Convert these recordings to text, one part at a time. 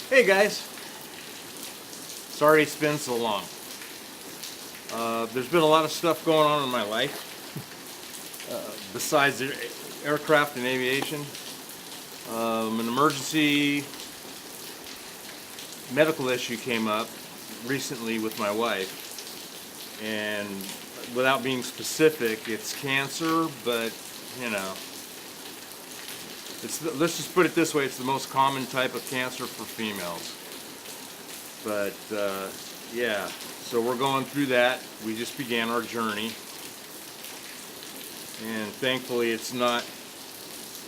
Hey guys, sorry it's been so long. There's been a lot of stuff going on in my life besides aircraft and aviation. An emergency medical issue came up recently with my wife, and without being specific, it's cancer, but you know, let's just put it this way, it's the most common type of cancer for females. But yeah, so we're going through that. We just began our journey, and thankfully it's not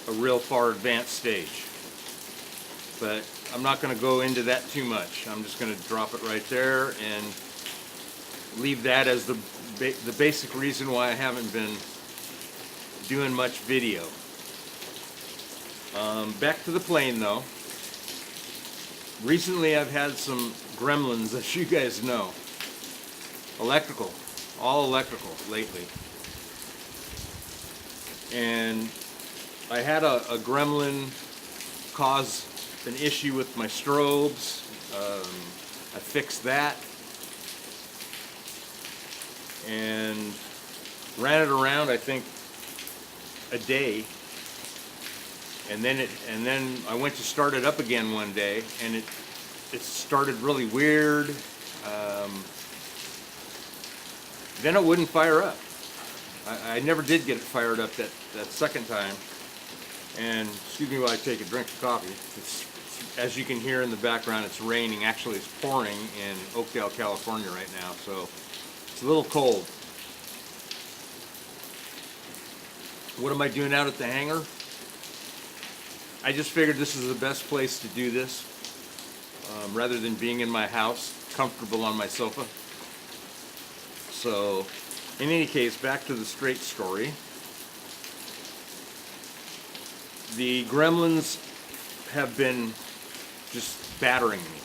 a real far advanced stage. But I'm not going to go into that too much. I'm just going to drop it right there and leave that as the basic reason why I haven't been doing much video. Back to the plane though. Recently I've had some gremlins, as you guys know. Electrical, all electrical lately. And I had a gremlin cause an issue with my strobes. I fixed that and ran it around, I think, a day. And then I went to start it up again one day, and it started really weird. Then it wouldn't fire up. I never did get it fired up that second time. And excuse me while I take a drink of coffee. As you can hear in the background, it's raining. Actually, it's pouring in Oakdale, California right now, so it's a little cold. What am I doing out at the hangar? I just figured this is the best place to do this, rather than being in my house, comfortable on my sofa. So, in any case, back to the straight story. The gremlins have been just battering me.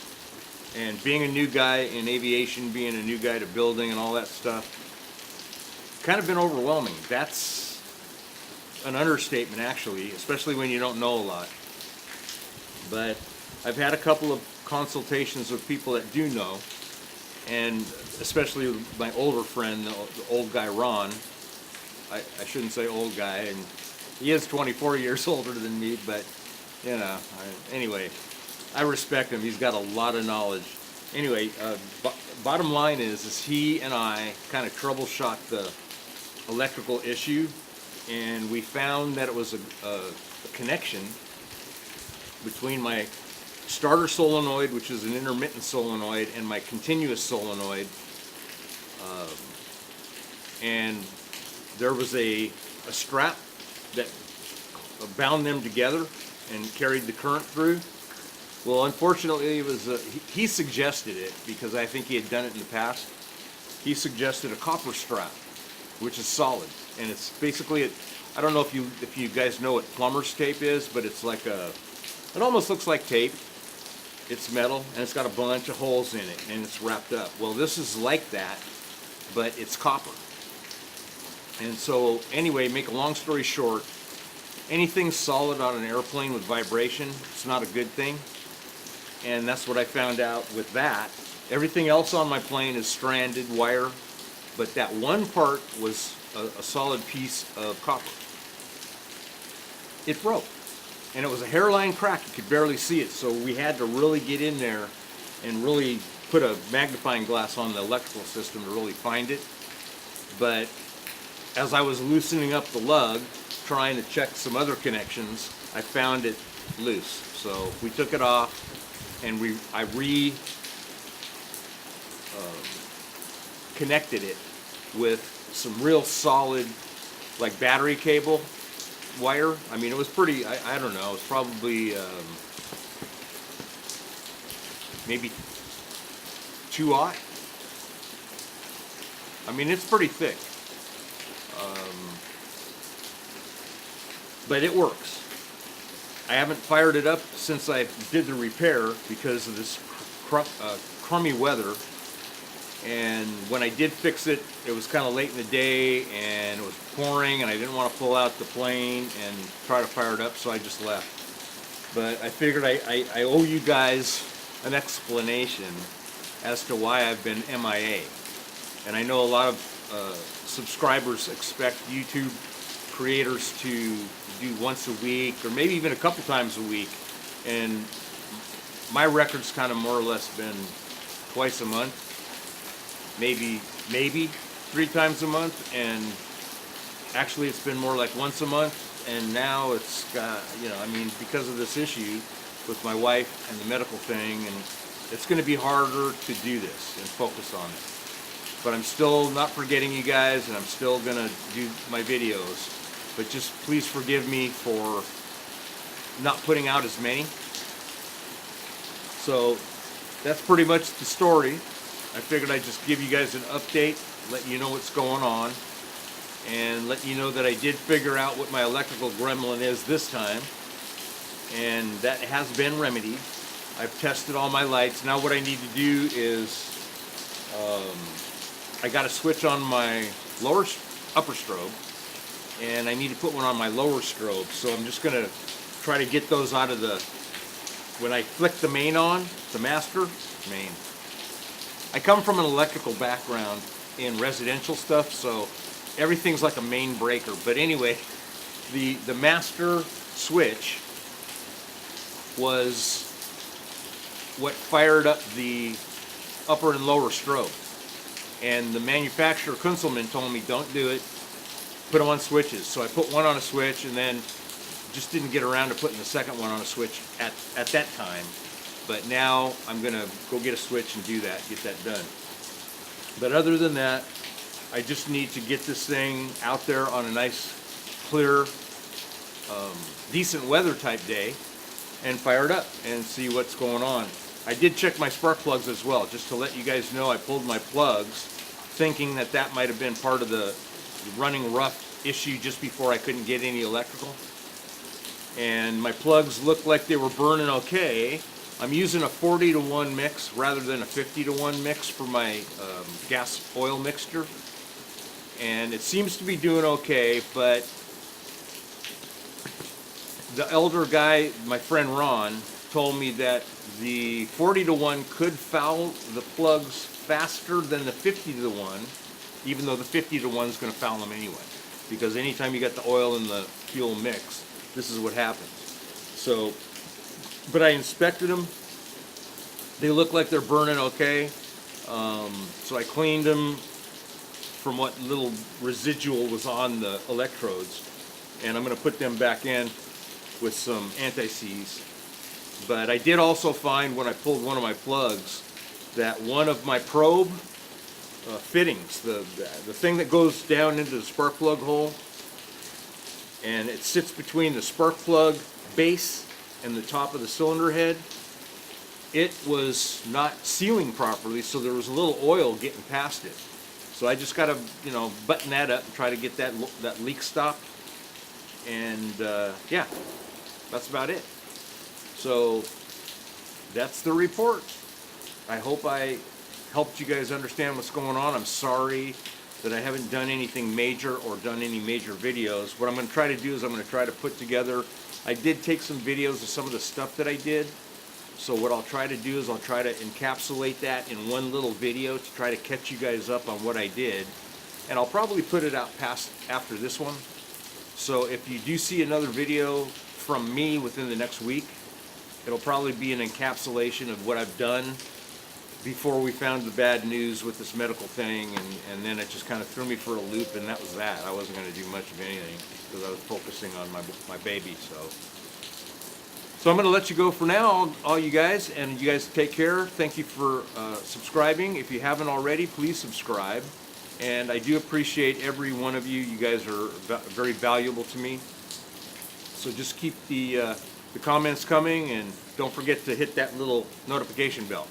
And being a new guy in aviation, being a new guy to building and all that stuff, kind of been overwhelming. That's an understatement, actually, especially when you don't know a lot. But I've had a couple of consultations with people that do know, and especially my older friend, the old guy Ron. I shouldn't say old guy, and he is 24 years older than me, but you know, anyway, I respect him. He's got a lot of knowledge. Anyway, bottom line is he and I kind of troubleshot the electrical issue, and we found that it was a connection between my starter solenoid, which is an intermittent solenoid, and my continuous solenoid. And there was a strap that bound them together and carried the current through. Well, unfortunately, it was he suggested it because I think he had done it in the past. He suggested a copper strap, which is solid. And it's basically, I don't know if you guys know what plumber's tape is, but it's like it almost looks like tape. It's metal, and it's got a bunch of holes in it, and it's wrapped up. Well, this is like that, but it's copper. And so, anyway, make a long story short, anything solid on an airplane with vibration, it's not a good thing. And that's what I found out with that. Everything else on my plane is stranded wire, but that one part was a solid piece of copper. It broke, and it was a hairline crack. You could barely see it, so we had to really get in there and really put a magnifying glass on the electrical system to really find it. But as I was loosening up the lug, trying to check some other connections, I found it loose. So we took it off, and I connected it with some real solid, like battery cable wire. I mean, it was pretty, I don't know, it was probably maybe 2/0. I mean, it's pretty thick. But it works. I haven't fired it up since I did the repair because of this crummy weather. And when I did fix it, it was kind of late in the day and it was pouring, and I didn't want to pull out the plane and try to fire it up, so I just left. But I figured I owe you guys an explanation as to why I've been MIA. And I know a lot of subscribers expect YouTube creators to do once a week or maybe even a couple times a week, and my record's kind of more or less been twice a month, maybe 3 times a month, and actually it's been more like once a month. And now it's got, I mean, because of this issue with my wife and the medical thing, and it's going to be harder to do this and focus on it. But I'm still not forgetting you guys, and I'm still going to do my videos. But just please forgive me for not putting out as many. So that's pretty much the story. I figured I'd just give you guys an update, let you know what's going on, and let you know that I did figure out what my electrical gremlin is this time, and that has been remedied. I've tested all my lights. Now what I need to do is I got a switch on my upper strobe, and I need to put one on my lower strobe. So I'm just going to try to get those out of when I flick the main on, the master main. I come from an electrical background in residential stuff, so everything's like a main breaker. But anyway, the master switch was what fired up the upper and lower strobe. And the manufacturer, Kunzelman, told me don't do it, put them on switches. So I put one on a switch and then just didn't get around to putting the second one on a switch at that time. But now I'm going to go get a switch and do that, get that done. But other than that, I just need to get this thing out there on a nice, clear, decent weather type day and fire it up and see what's going on. I did check my spark plugs as well, just to let you guys know. I pulled my plugs thinking that that might have been part of the running rough issue just before I couldn't get any electrical. And my plugs looked like they were burning okay. I'm using a 40-to-1 mix rather than a 50-to-1 mix for my gas oil mixture. And it seems to be doing okay, but the elder guy, my friend Ron, told me that the 40-to-1 could foul the plugs faster than the 50-to-1, even though the 50-to-1 is going to foul them anyway. Because anytime you got the oil and the fuel mix, this is what happens. So, but I inspected them. They look like they're burning okay. So I cleaned them from what little residual was on the electrodes. And I'm going to put them back in with some anti-seize. But I did also find when I pulled one of my plugs that one of my probe fittings, the thing that goes down into the spark plug hole, and it sits between the spark plug base and the top of the cylinder head, it was not sealing properly, so there was a little oil getting past it. So I just got to, button that up and try to get that leak stopped. And yeah, that's about it. So that's the report. I hope I helped you guys understand what's going on. I'm sorry that I haven't done anything major or done any major videos. What I'm going to try to do is I'm going to try to put together, I did take some videos of some of the stuff that I did. So what I'll try to do is I'll try to encapsulate that in one little video to try to catch you guys up on what I did. And I'll probably put it out after this one. So if you do see another video from me within the next week, it'll probably be an encapsulation of what I've done before we found the bad news with this medical thing, and then it just kind of threw me for a loop, and that was that. I wasn't going to do much of anything because I was focusing on my baby. So I'm going to let you go for now, all you guys, and you guys take care. Thank you for subscribing. If you haven't already, please subscribe. And I do appreciate every one of you. You guys are very valuable to me. So just keep the comments coming, and don't forget to hit that little notification bell.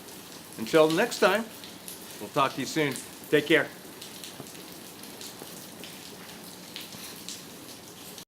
Until next time, we'll talk to you soon. Take care.